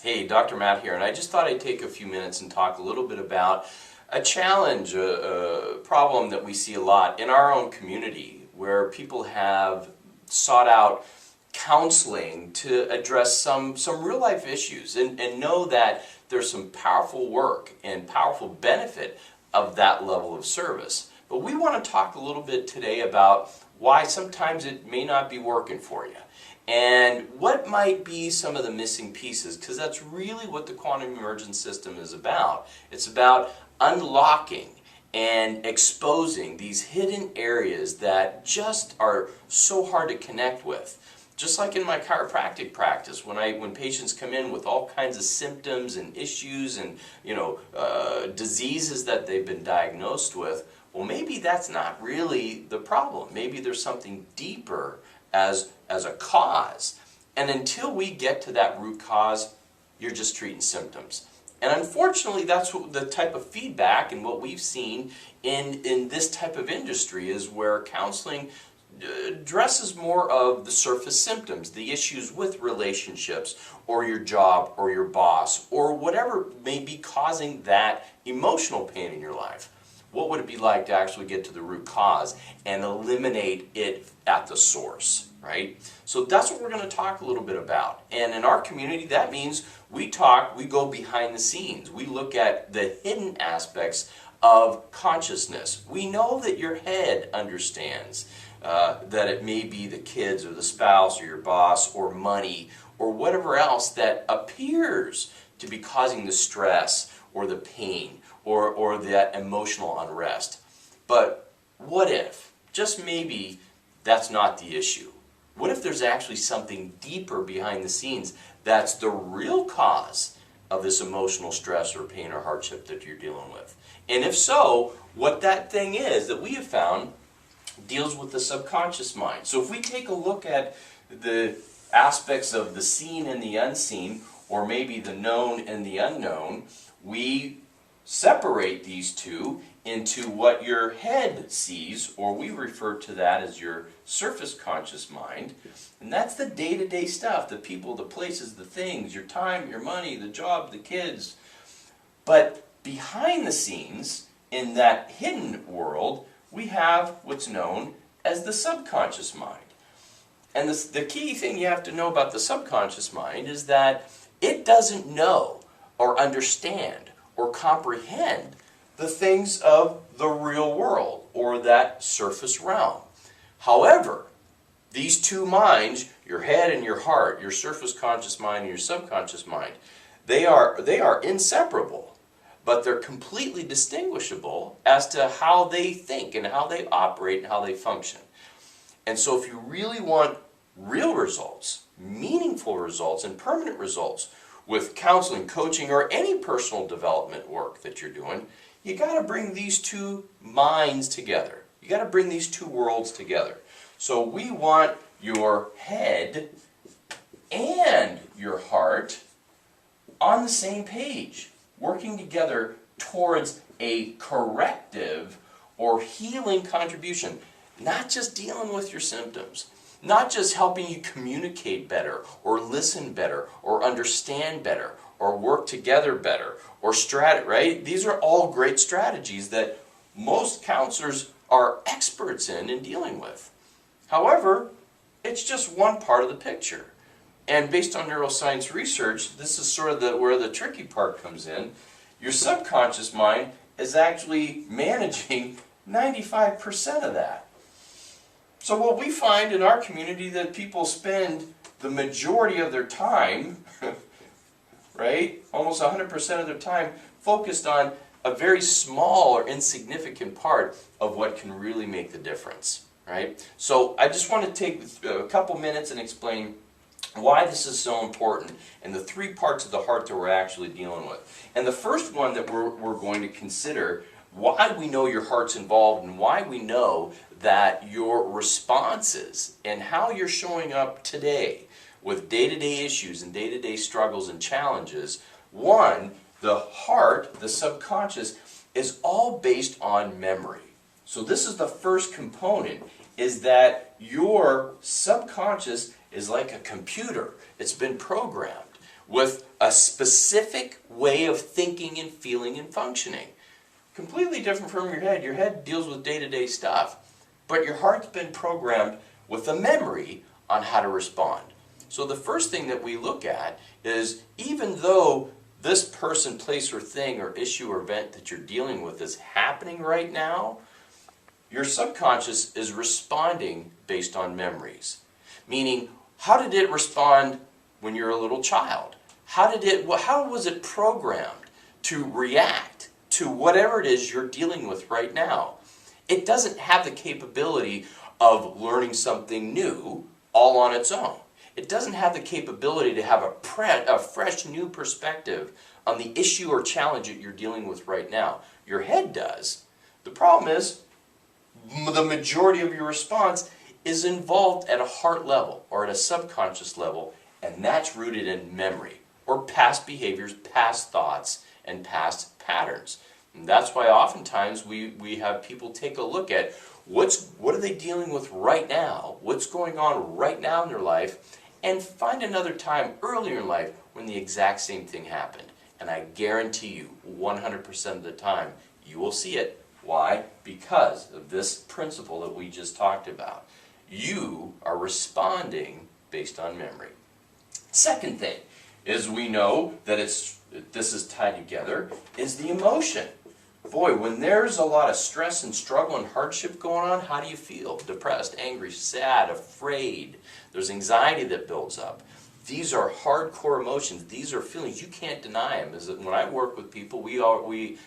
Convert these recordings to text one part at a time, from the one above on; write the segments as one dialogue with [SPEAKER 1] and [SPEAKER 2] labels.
[SPEAKER 1] Hey, Dr. Matt here, and I just thought I'd take a few minutes and talk a little bit about a challenge, a problem that we see a lot in our own community, where people have sought out counseling to address some real life issues and know that there's some powerful work and powerful benefit of that level of service. But we want to talk a little bit today about why sometimes it may not be working for you. And what might be some of the missing pieces, because that's really what the quantum emergence system is about. It's about unlocking and exposing these hidden areas that just are so hard to connect with. Just like in my chiropractic practice, when patients come in with all kinds of symptoms and issues and diseases that they've been diagnosed with, well, maybe that's not really the problem. Maybe there's something deeper as a cause. And until we get to that root cause, you're just treating symptoms. And unfortunately, that's what the type of feedback and what we've seen in this type of industry is where counseling addresses more of the surface symptoms, the issues with relationships or your job or your boss or whatever may be causing that emotional pain in your life. What would it be like to actually get to the root cause and eliminate it at the source, right? So that's what we're going to talk a little bit about. And in our community, that means we go behind the scenes. We look at the hidden aspects of consciousness. We know that your head understands that it may be the kids or the spouse or your boss or money or whatever else that appears to be causing the stress or the pain or that emotional unrest. But what if, just maybe, that's not the issue? What if there's actually something deeper behind the scenes that's the real cause of this emotional stress or pain or hardship that you're dealing with? And if so, what that thing is that we have found deals with the subconscious mind. So if we take a look at the aspects of the seen and the unseen, or maybe the known and the unknown, we separate these two into what your head sees, or we refer to that as your surface conscious mind. And that's the day-to-day stuff, the people, the places, the things, your time, your money, the job, the kids. But behind the scenes, in that hidden world, we have what's known as the subconscious mind. And the key thing you have to know about the subconscious mind is that it doesn't know or understand or comprehend the things of the real world or that surface realm. However, these two minds, your head and your heart, your surface conscious mind and your subconscious mind, they are inseparable, but they're completely distinguishable as to how they think and how they operate and how they function. And so if you really want real results, meaningful results, and permanent results with counseling, coaching, or any personal development work that you're doing, you got to bring these two minds together. You got to bring these two worlds together. So we want your head and your heart on the same page, working together towards a corrective or healing contribution, not just dealing with your symptoms. Not just helping you communicate better, or listen better, or understand better, or work together better, or right? These are all great strategies that most counselors are experts in dealing with. However, it's just one part of the picture. And based on neuroscience research, this is sort of where the tricky part comes in. Your subconscious mind is actually managing 95% of that. So what we find in our community that people spend the majority of their time, right, almost 100% of their time, focused on a very small or insignificant part of what can really make the difference, right? So I just want to take a couple minutes and explain why this is so important and the three parts of the heart that we're actually dealing with. And the first one that we're going to consider, why we know your heart's involved and why we know that your responses and how you're showing up today with day-to-day issues and day-to-day struggles and challenges. One, the heart, the subconscious, is all based on memory. So this is the first component, is that your subconscious is like a computer. It's been programmed with a specific way of thinking and feeling and functioning. Completely different from your head. Your head deals with day-to-day stuff, but your heart's been programmed with a memory on how to respond. So the first thing that we look at is, even though this person, place, or thing, or issue, or event that you're dealing with is happening right now, your subconscious is responding based on memories. Meaning, how did it respond when you're a little child? How was it programmed to react to whatever it is you're dealing with right now? It doesn't have the capability of learning something new all on its own. It doesn't have the capability to have a fresh new perspective on the issue or challenge that you're dealing with right now. Your head does. The problem is, the majority of your response is involved at a heart level or at a subconscious level, and that's rooted in memory or past behaviors, past thoughts, and past patterns. And that's why oftentimes we have people take a look at what are they dealing with right now, what's going on right now in their life, and find another time earlier in life when the exact same thing happened. And I guarantee you, 100% of the time, you will see it. Why? Because of this principle that we just talked about. You are responding based on memory. Second thing is, we know that this is tied together, is the emotion. Boy, when there's a lot of stress and struggle and hardship going on, how do you feel? Depressed, angry, sad, afraid. There's anxiety that builds up. These are hardcore emotions. These are feelings. You can't deny them. When I work with people, we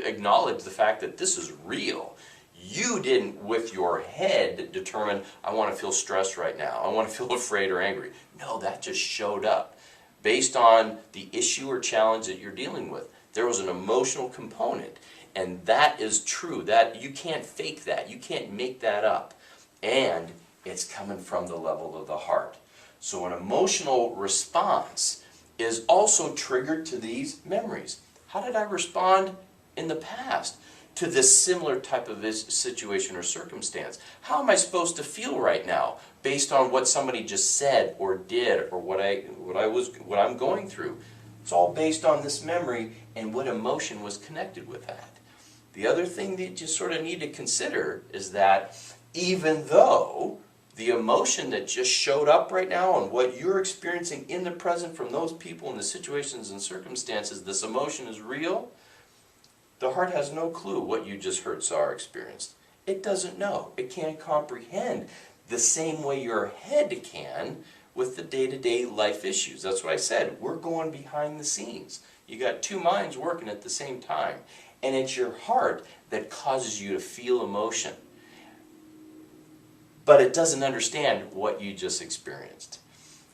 [SPEAKER 1] acknowledge the fact that this is real. You didn't, with your head, determine, I want to feel stressed right now. I want to feel afraid or angry. No, that just showed up based on the issue or challenge that you're dealing with. There was an emotional component, and that is true. That you can't fake that. You can't make that up. And it's coming from the level of the heart. So an emotional response is also triggered to these memories. How did I respond in the past to this similar type of situation or circumstance? How am I supposed to feel right now based on what somebody just said or did, or what I'm going through? It's all based on this memory and what emotion was connected with that. The other thing that you sort of need to consider is that even though the emotion that just showed up right now and what you're experiencing in the present from those people and the situations and circumstances, this emotion is real, the heart has no clue what you just heard, saw, or experienced. It doesn't know. It can't comprehend the same way your head can with the day-to-day life issues. That's what I said. We're going behind the scenes. You got two minds working at the same time. And it's your heart that causes you to feel emotion. But it doesn't understand what you just experienced.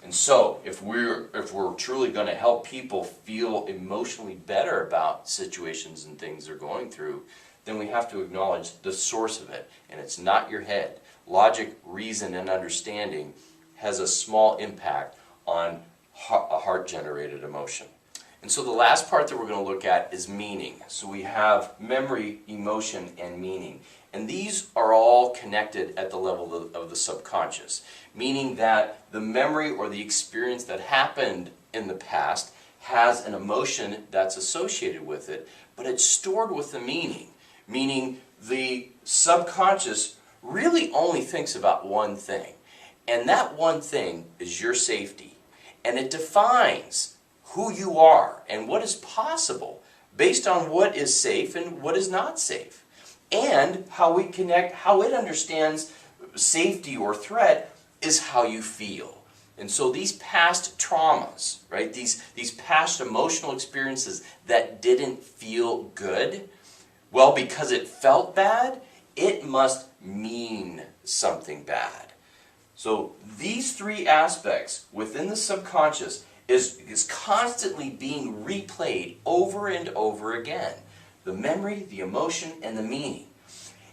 [SPEAKER 1] And so, if we're truly going to help people feel emotionally better about situations and things they're going through, then we have to acknowledge the source of it. And it's not your head. Logic, reason, and understanding has a small impact on a heart-generated emotion. And so the last part that we're going to look at is meaning. So we have memory, emotion, and meaning. And these are all connected at the level of the subconscious, meaning that the memory or the experience that happened in the past has an emotion that's associated with it, but it's stored with the meaning, meaning the subconscious really only thinks about one thing, and that one thing is your safety, and it defines who you are and what is possible based on what is safe and what is not safe. And how we connect, how it understands safety or threat is how you feel. And so these past traumas, right, these past emotional experiences that didn't feel good, well, because it felt bad, it must mean something bad. So these three aspects within the subconscious is constantly being replayed over and over again. The memory, the emotion, and the meaning.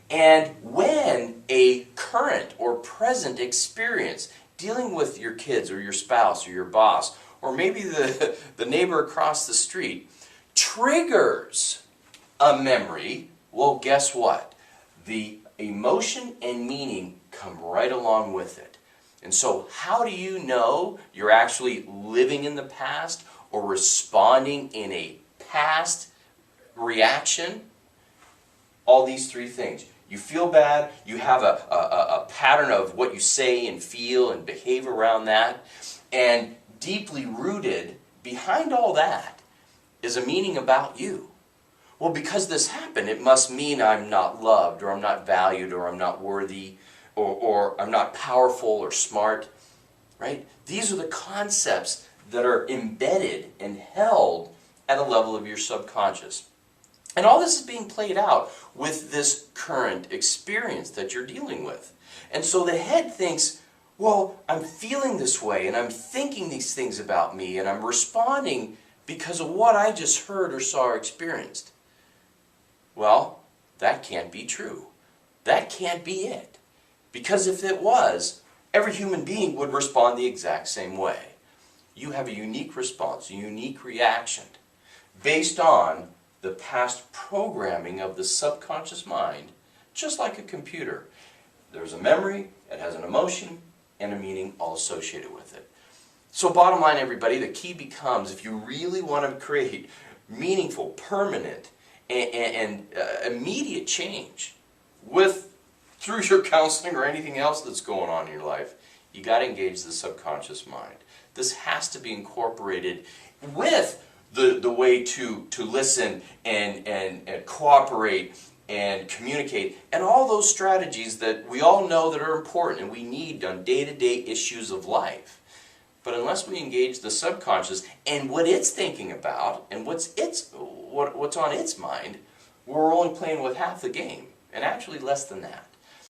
[SPEAKER 1] And when a current or present experience dealing with your kids or your spouse or your boss, or maybe the neighbor across the street, triggers a memory, well, guess what? The emotion and meaning come right along with it. And so how do you know you're actually living in the past or responding in a past reaction, all these three things. You feel bad, you have a pattern of what you say and feel and behave around that, and deeply rooted behind all that is a meaning about you. Well, because this happened, it must mean I'm not loved, or I'm not valued, or I'm not worthy, or I'm not powerful or smart, right? These are the concepts that are embedded and held at a level of your subconscious. And all this is being played out with this current experience that you're dealing with. And so the head thinks, well, I'm feeling this way, and I'm thinking these things about me, and I'm responding because of what I just heard or saw or experienced. Well, that can't be true. That can't be it. Because if it was, every human being would respond the exact same way. You have a unique response, a unique reaction, based on the past programming of the subconscious mind, just like a computer. There's a memory, it has an emotion, and a meaning all associated with it. So bottom line, everybody, the key becomes, if you really want to create meaningful, permanent, and immediate change through your counseling or anything else that's going on in your life, you got to engage the subconscious mind. This has to be incorporated with the way to listen and cooperate and communicate, and all those strategies that we all know that are important and we need on day-to-day issues of life. But unless we engage the subconscious and what it's thinking about and what's on its mind, we're only playing with half the game, and actually less than that.